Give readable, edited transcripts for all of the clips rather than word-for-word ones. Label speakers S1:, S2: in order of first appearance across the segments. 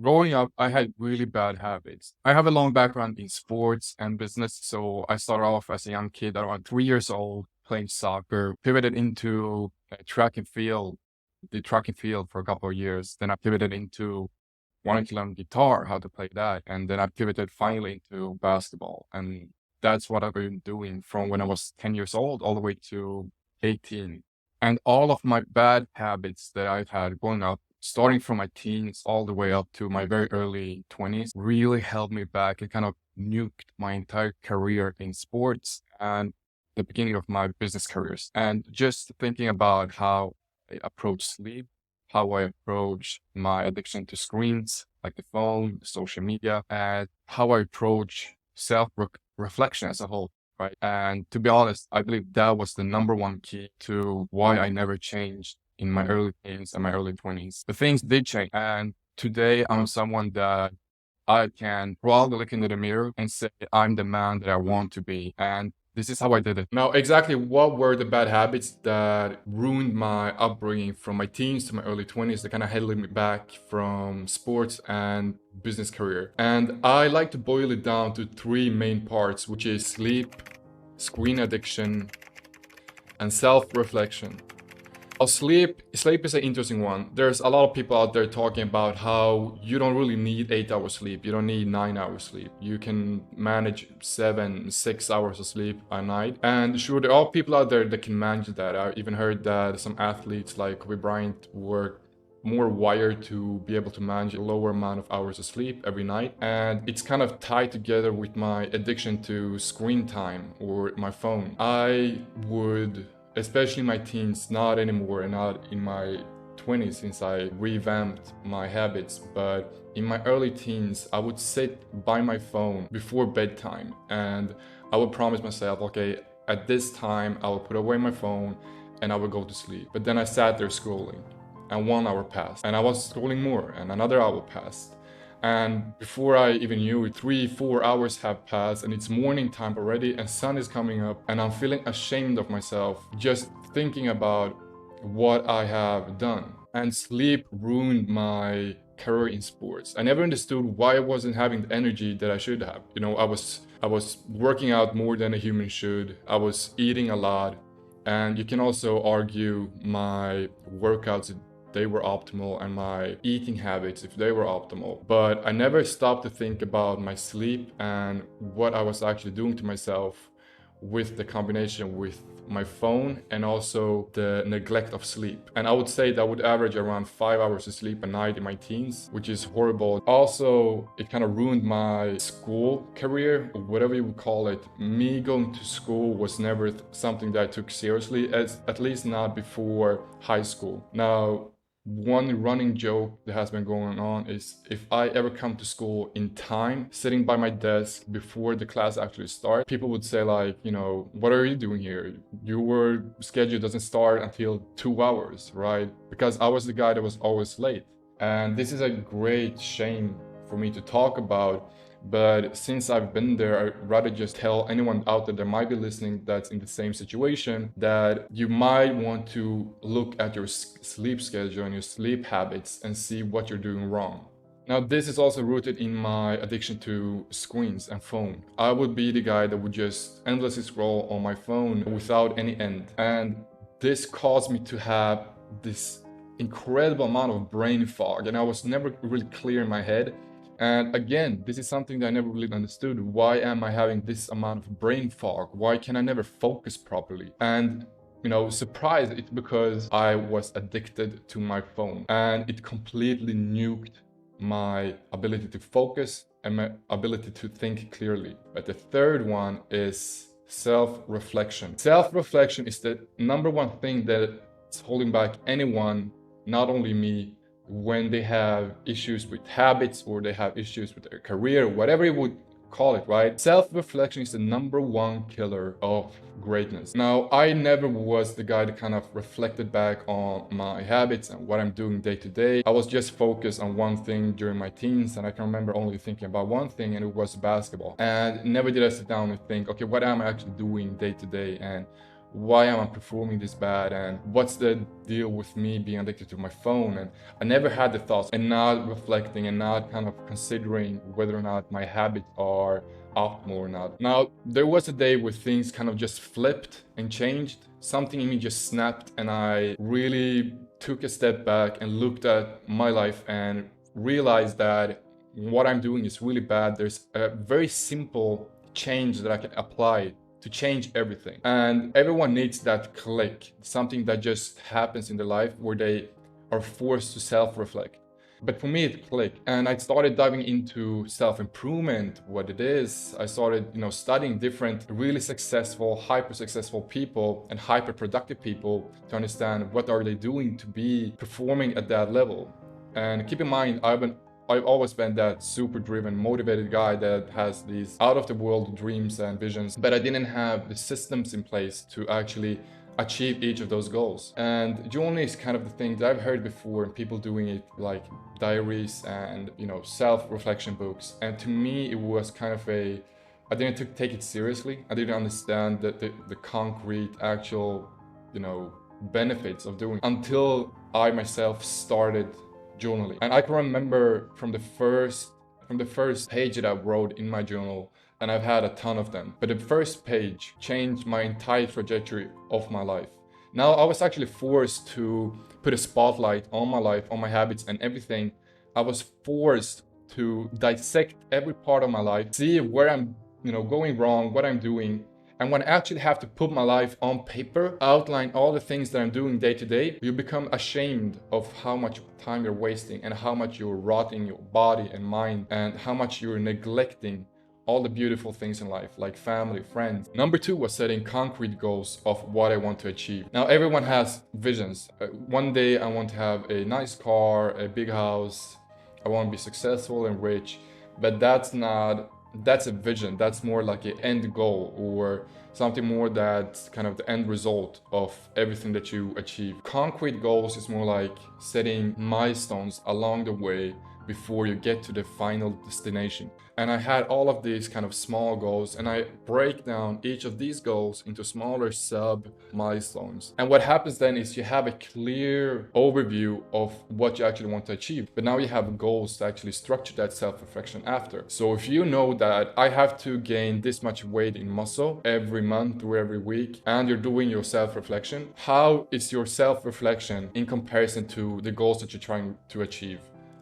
S1: Growing up, I had really bad habits. I have a long background in sports and business, so I started off as a young kid, around 3 years old, playing soccer, pivoted into track and field, did track and field for a couple of years. Then I pivoted into wanting to learn guitar, how to play that. And then I pivoted finally into basketball. And that's what I've been doing from when I was 10 years old all the way to 18. And all of my bad habits that I've had growing up, starting from my teens all the way up to my very early 20s, really held me back. It kind of nuked my entire career in sports and the beginning of my business careers. And just thinking about how I approach sleep, how I approach my addiction to screens, like the phone, social media, and how I approach self-reflection as a whole. Right. And to be honest, I believe that was the number one key to why I never changed in my early teens and my early 20s. The things did change. And today I'm someone that I can proudly look into the mirror and say, I'm the man that I want to be. And this is how I did it. Now, exactly what were the bad habits that ruined my upbringing from my teens to my early 20s that kind of held me back from sports and business career? And I like to boil it down to three main parts, which is sleep, screen addiction, and self-reflection. Sleep is an interesting one. There's a lot of people out there talking about how you don't really need 8 hours sleep. You don't need 9 hours sleep. You can manage 6 hours of sleep a night. And sure, there are people out there that can manage that. I even heard that some athletes like Kobe Bryant were more wired to be able to manage a lower amount of hours of sleep every night. And it's kind of tied together with my addiction to screen time or my phone. I would, especially in my teens, not anymore, and not in my 20s since I revamped my habits, but in my early teens, I would sit by my phone before bedtime and I would promise myself, okay, at this time, I will put away my phone and I will go to sleep. But then I sat there scrolling and 1 hour passed and I was scrolling more and another hour passed. And before I even knew it, 3-4 hours have passed and it's morning time already and sun is coming up and I'm feeling ashamed of myself just thinking about what I have done. And sleep ruined my career in sports. I never understood why I wasn't having the energy that I should have. You know, I was working out more than a human should. I was eating a lot. And you can also argue my workouts, they were optimal, and my eating habits, if they were optimal. But I never stopped to think about my sleep and what I was actually doing to myself with the combination with my phone and also the neglect of sleep. And I would say that I would average around 5 hours of sleep a night in my teens, which is horrible. Also, it kind of ruined my school career, or whatever you would call it. Me going to school was never something that I took seriously, at least not before high school. Now, one running joke that has been going on is if I ever come to school in time, sitting by my desk before the class actually starts, people would say like, you know, what are you doing here? Your schedule doesn't start until 2 hours, right? Because I was the guy that was always late. And this is a great shame for me to talk about. But since I've been there, I'd rather just tell anyone out there that might be listening that's in the same situation that you might want to look at your sleep schedule and your sleep habits and see what you're doing wrong. Now, this is also rooted in my addiction to screens and phone. I would be the guy that would just endlessly scroll on my phone without any end. And this caused me to have this incredible amount of brain fog, and I was never really clear in my head. And again, this is something that I never really understood. Why am I having this amount of brain fog? Why can I never focus properly? And surprise, it's because I was addicted to my phone and it completely nuked my ability to focus and my ability to think clearly. But the third one is self-reflection. Self-reflection is the number one thing that's holding back anyone, not only me, when they have issues with habits or they have issues with their career, whatever you would call it, right? Self-reflection is the number one killer of greatness. Now, I never was the guy that kind of reflected back on my habits and what I'm doing day to day. I was just focused on one thing during my teens, and I can remember only thinking about one thing, and it was basketball. And never did I sit down and think, okay, what am I actually doing day to day? And why am I performing this bad, and what's the deal with me being addicted to my phone. And I never had the thoughts, and not reflecting and not kind of considering whether or not my habits are optimal or not. Now, there was a day where things kind of just flipped and changed. Something in me just snapped, and I really took a step back and looked at my life and realized that what I'm doing is really bad. There's a very simple change that I can apply to change everything. And everyone needs that click, something that just happens in their life where they are forced to self-reflect. But for me, it clicked, and I started diving into self-improvement, what it is. I started, studying different really successful, hyper-successful people and hyper-productive people to understand what are they doing to be performing at that level. And keep in mind, I've always been that super driven, motivated guy that has these out of the world dreams and visions, but I didn't have the systems in place to actually achieve each of those goals. And journaling is kind of the thing that I've heard before, and people doing it like diaries and, self-reflection books. And to me, it was kind of I didn't take it seriously. I didn't understand the concrete, actual, benefits of doing it until I myself started journaling. And I can remember from the first page that I wrote in my journal, and I've had a ton of them, but the first page changed my entire trajectory of my life. Now I was actually forced to put a spotlight on my life, on my habits and everything. I was forced to dissect every part of my life, see where I'm, going wrong, what I'm doing. And when I actually have to put my life on paper, outline all the things that I'm doing day to day, you become ashamed of how much time you're wasting and how much you're rotting your body and mind and how much you're neglecting all the beautiful things in life, like family, friends. Number 2 was setting concrete goals of what I want to achieve. Now, everyone has visions. One day I want to have a nice car, a big house. I want to be successful and rich, but that's a vision. That's more like an end goal or something more that's kind of the end result of everything that you achieve. Concrete goals is more like setting milestones along the way before you get to the final destination. And I had all of these kind of small goals, and I break down each of these goals into smaller sub milestones. And what happens then is you have a clear overview of what you actually want to achieve, but now you have goals to actually structure that self-reflection after. So if you know that I have to gain this much weight in muscle every month or every week, and you're doing your self-reflection, how is your self-reflection in comparison to the goals that you're trying to achieve?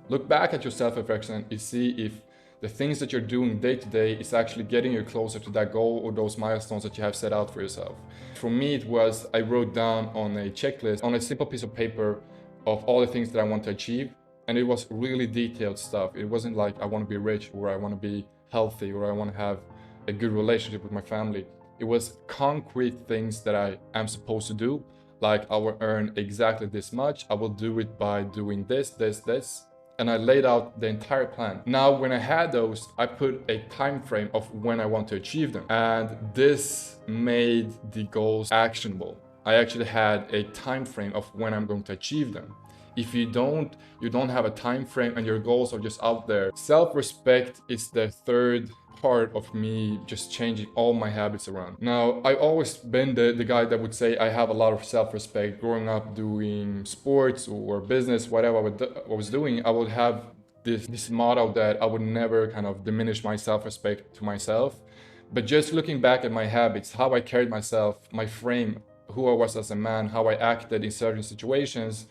S1: Look back at your self-reflection and see if the things that you're doing day to day is actually getting you closer to that goal or those milestones that you have set out for yourself. For me, it was I wrote down on a checklist, on a simple piece of paper, of all the things that I want to achieve. And it was really detailed stuff. It wasn't like I want to be rich or I want to be healthy or I want to have a good relationship with my family. It was concrete things that I am supposed to do. Like I will earn exactly this much. I will do it by doing this. And I laid out the entire plan. Now, when I had those, I put a time frame of when I want to achieve them. And this made the goals actionable. I actually had a time frame of when I'm going to achieve them. If you don't have a time frame and your goals are just out there. Self-respect is the third part of me just changing all my habits around. Now, I've always been the guy that would say I have a lot of self-respect. Growing up doing sports or business, whatever I was doing, I would have this motto that I would never kind of diminish my self-respect to myself. But just looking back at my habits, how I carried myself, my frame, who I was as a man, how I acted in certain situations,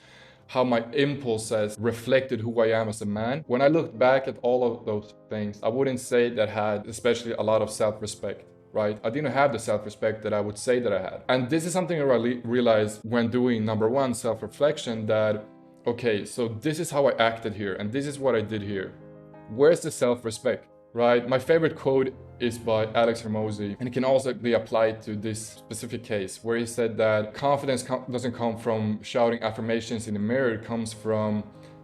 S1: how my impulses reflected who I am as a man. When I look back at all of those things, I wouldn't say that I had especially a lot of self-respect, right? I didn't have the self-respect that I would say that I had. And this is something I realized when doing number 1, self-reflection, that, okay, so this is how I acted here and this is what I did here. Where's the self-respect, right? My favorite quote is by Alex Hermosi, and it can also be applied to this specific case, where he said that confidence doesn't come from shouting affirmations in the mirror, it comes from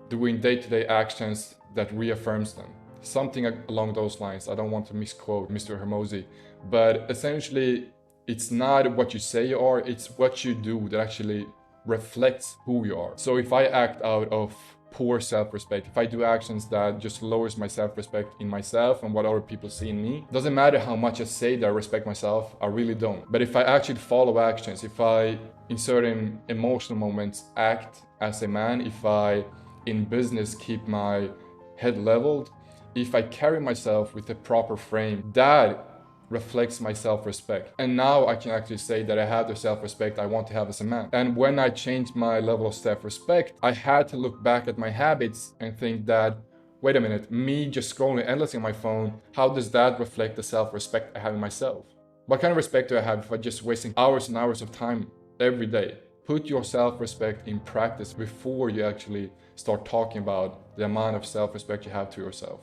S1: doing day-to-day actions that reaffirms them. Something along those lines. I don't want to misquote Mr. Hermosi, but essentially it's not what you say you are, it's what you do that actually reflects who you are. So if I act out of poor self-respect, if I do actions that just lowers my self-respect in myself and what other people see in me, doesn't matter how much I say that I respect myself, I really don't. But if I actually follow actions, if I, in certain emotional moments, act as a man, if I, in business, keep my head leveled, if I carry myself with a proper frame, that reflects my self-respect. And now I can actually say that I have the self-respect I want to have as a man. And when I changed my level of self-respect, I had to look back at my habits and think that, wait a minute, me just scrolling endlessly on my phone, how does that reflect the self-respect I have in myself? What kind of respect do I have if I'm just wasting hours and hours of time every day? Put your self-respect in practice before you actually start talking about the amount of self-respect you have to yourself.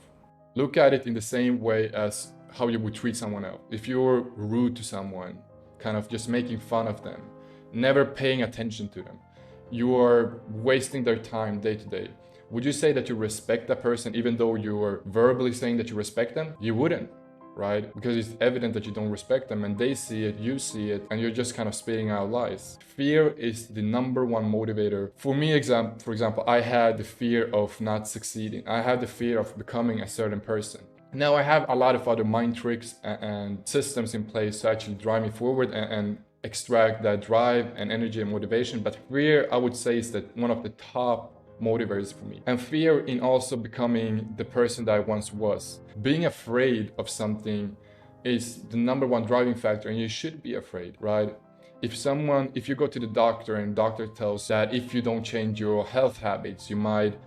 S1: Look at it in the same way as how you would treat someone else. If you're rude to someone, kind of just making fun of them, never paying attention to them, you are wasting their time day to day. Would you say that you respect that person even though you are verbally saying that you respect them? You wouldn't, right? Because it's evident that you don't respect them and they see it, you see it, and you're just kind of spitting out lies. Fear is the number one motivator. For me, for example, I had the fear of not succeeding. I had the fear of becoming a certain person. Now I have a lot of other mind tricks and systems in place to actually drive me forward and extract that drive and energy and motivation. But fear, I would say, is that one of the top motivators for me. And fear in also becoming the person that I once was. Being afraid of something is the number one driving factor, and you should be afraid, right? If you go to the doctor and the doctor tells that if you don't change your health habits, you might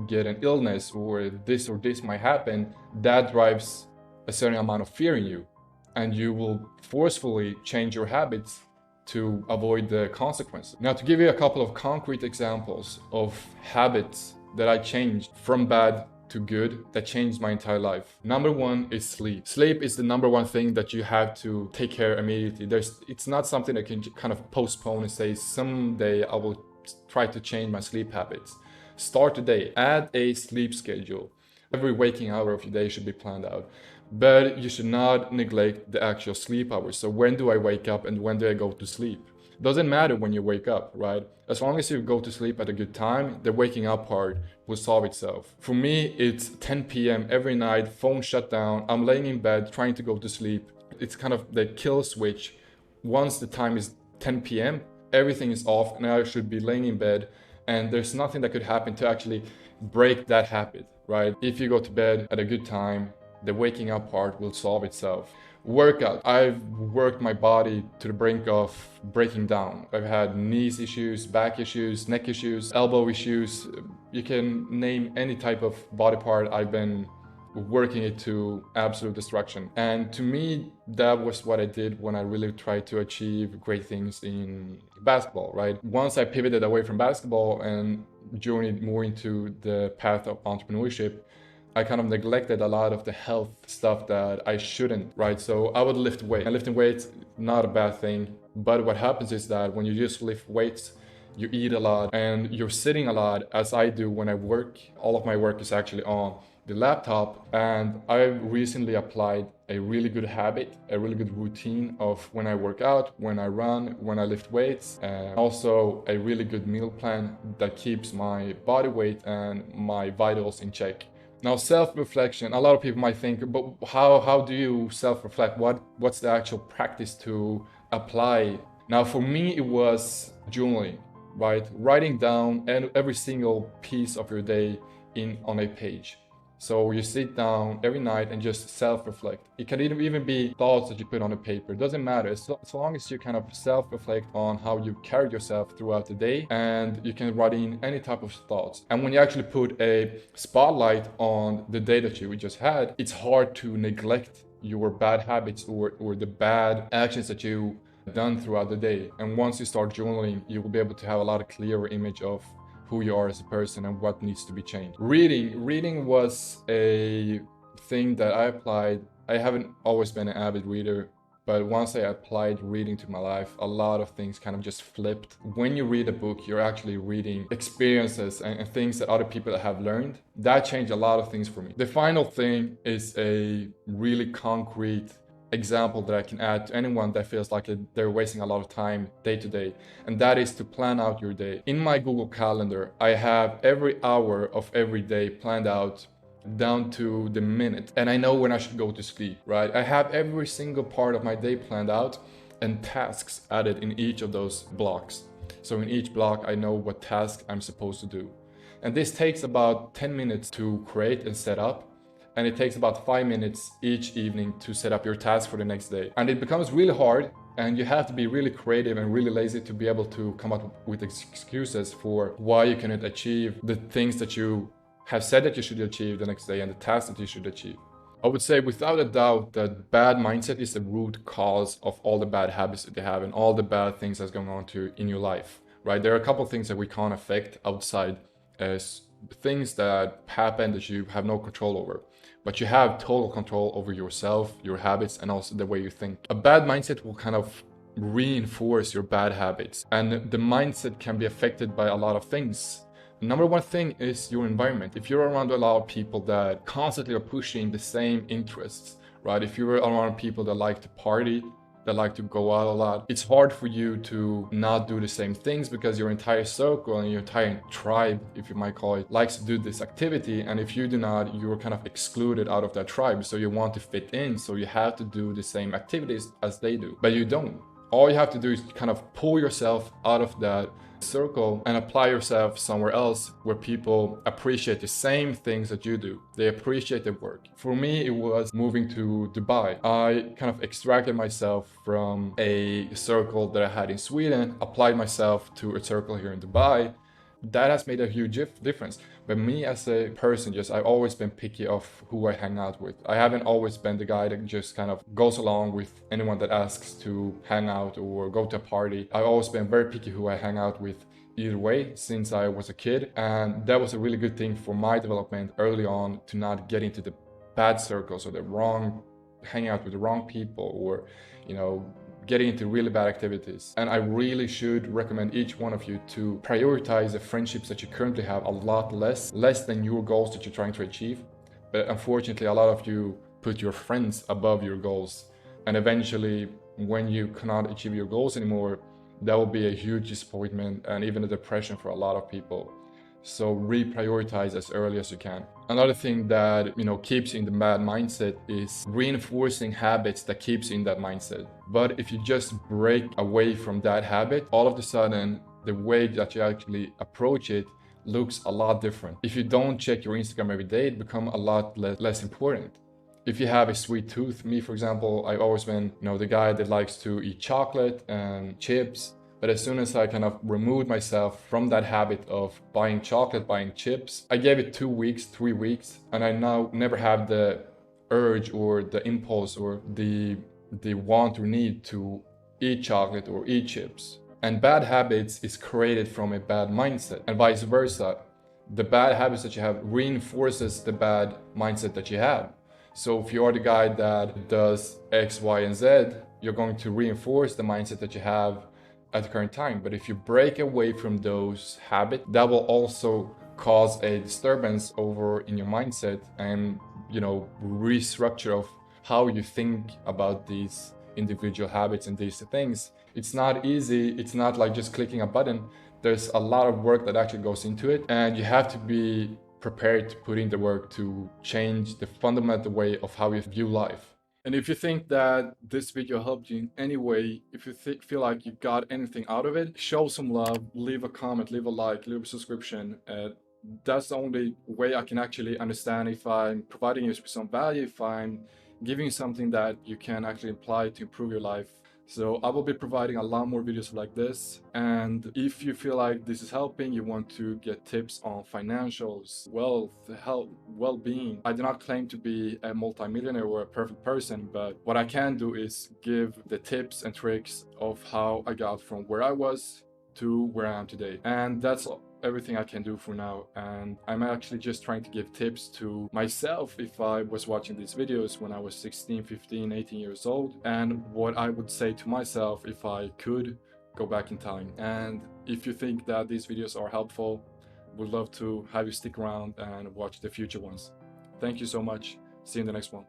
S1: get an illness or this might happen, that drives a certain amount of fear in you, and you will forcefully change your habits to avoid the consequences. Now, to give you a couple of concrete examples of habits that I changed from bad to good that changed my entire life. Number one is sleep. Sleep is the number one thing that you have to take care immediately. It's not something that can kind of postpone and say someday I will try to change my sleep habits. Start today. Add a sleep schedule. Every waking hour of your day should be planned out. But you should not neglect the actual sleep hours. So when do I wake up and when do I go to sleep? Doesn't matter when you wake up, right? As long as you go to sleep at a good time, the waking up part will solve itself. For me, it's 10 p.m. every night, phone shut down. I'm laying in bed trying to go to sleep. It's kind of the kill switch. Once the time is 10 p.m., everything is off and I should be laying in bed, and there's nothing that could happen to actually break that habit, right? If you go to bed at a good time, the waking up part will solve itself. Workout. I've worked my body to the brink of breaking down. I've had knees issues, back issues, neck issues, elbow issues. You can name any type of body part. I've been working it to absolute destruction. And to me, that was what I did when I really tried to achieve great things in basketball, right? Once I pivoted away from basketball and journeyed more into the path of entrepreneurship, I kind of neglected a lot of the health stuff that I shouldn't, right? So I would lift weights. And lifting weights, not a bad thing. But what happens is that when you just lift weights, you eat a lot and you're sitting a lot, as I do when I work. All of my work is actually on the laptop. And I recently applied a really good habit, a really good routine of when I work out, when I run, when I lift weights, and also a really good meal plan that keeps my body weight and my vitals in check. Now, self-reflection, a lot of people might think, but how do you self-reflect? What's the actual practice to apply? Now, for me, it was journaling, right? Writing down every single piece of your day on a page. So you sit down every night and just self-reflect. It can even be thoughts that you put on a paper. It doesn't matter. So long as you kind of self-reflect on how you carried yourself throughout the day, and you can write in any type of thoughts. And when you actually put a spotlight on the day that you just had, it's hard to neglect your bad habits or the bad actions that you done throughout the day. And once you start journaling, you will be able to have a lot of clearer image of who you are as a person and what needs to be changed. Reading was a thing that I applied. I haven't always been an avid reader, but once I applied reading to my life, a lot of things kind of just flipped. When you read a book, you're actually reading experiences and things that other people have learned. That changed a lot of things for me. The final thing is a really concrete example that I can add to anyone that feels like they're wasting a lot of time day to day, and that is to plan out your day. In my Google Calendar, I have every hour of every day planned out down to the minute, and I know when I should go to sleep, right? I have every single part of my day planned out and tasks added in each of those blocks. So in each block, I know what task I'm supposed to do. And this takes about 10 minutes to create and set up. And it takes about 5 minutes each evening to set up your task for the next day. And it becomes really hard, and you have to be really creative and really lazy to be able to come up with excuses for why you cannot achieve the things that you have said that you should achieve the next day and the tasks that you should achieve. I would say without a doubt that bad mindset is the root cause of all the bad habits that you have and all the bad things that's going on in your life, right? There are a couple of things that we can't affect outside as things that happen that you have no control over, but you have total control over yourself, your habits, and also the way you think. A bad mindset will kind of reinforce your bad habits, and the mindset can be affected by a lot of things. Number one thing is your environment. If you're around a lot of people that constantly are pushing the same interests, right? If you're around people that like to party, that like to go out a lot, it's hard for you to not do the same things because your entire circle and your entire tribe, if you might call it, likes to do this activity. And if you do not, you're kind of excluded out of that tribe. So you want to fit in, so you have to do the same activities as they do, but you don't. All you have to do is kind of pull yourself out of that circle and apply yourself somewhere else where people appreciate the same things that you do. They appreciate the work. For me, it was moving to Dubai. I kind of extracted myself from a circle that I had in Sweden, applied myself to a circle here in Dubai. That has made a huge difference. But me as a person, I've always been picky of who I hang out with. I haven't always been the guy that just kind of goes along with anyone that asks to hang out or go to a party. I've always been very picky who I hang out with either way since I was a kid. And that was a really good thing for my development early on, to not get into the bad circles or hanging out with the wrong people, or, getting into really bad activities. And I really should recommend each one of you to prioritize the friendships that you currently have a lot less than your goals that you're trying to achieve. But unfortunately, a lot of you put your friends above your goals. And eventually, when you cannot achieve your goals anymore, that will be a huge disappointment and even a depression for a lot of people. So reprioritize as early as you can. Another thing that, keeps you in the bad mindset is reinforcing habits that keeps you in that mindset. But if you just break away from that habit, all of a sudden, the way that you actually approach it looks a lot different. If you don't check your Instagram every day, it becomes a lot less important. If you have a sweet tooth, me, for example, I've always been, the guy that likes to eat chocolate and chips. But as soon as I kind of removed myself from that habit of buying chocolate, buying chips, I gave it 2 weeks, 3 weeks, and I now never have the urge or the impulse or the want or need to eat chocolate or eat chips. And bad habits is created from a bad mindset, and vice versa. The bad habits that you have reinforces the bad mindset that you have. So if you are the guy that does X, Y, and Z, you're going to reinforce the mindset that you have at the current time. But if you break away from those habits, that will also cause a disturbance over in your mindset and, restructure of how you think about these individual habits and these things. It's not easy. It's not like just clicking a button. There's a lot of work that actually goes into it, and you have to be prepared to put in the work to change the fundamental way of how you view life. And if you think that this video helped you in any way, if you feel like you got anything out of it, show some love, leave a comment, leave a like, leave a subscription. That's the only way I can actually understand if I'm providing you with some value, if I'm giving you something that you can actually apply to improve your life. So I will be providing a lot more videos like this. And if you feel like this is helping, you want to get tips on financials, wealth, health, well-being. I do not claim to be a multimillionaire or a perfect person, but what I can do is give the tips and tricks of how I got from where I was to where I am today. And that's everything I can do for now. And I'm actually just trying to give tips to myself if I was watching these videos when I was 16, 15, 18 years old, and what I would say to myself if I could go back in time. And if you think that these videos are helpful, would love to have you stick around and watch the future ones. Thank you so much. See you in the next one.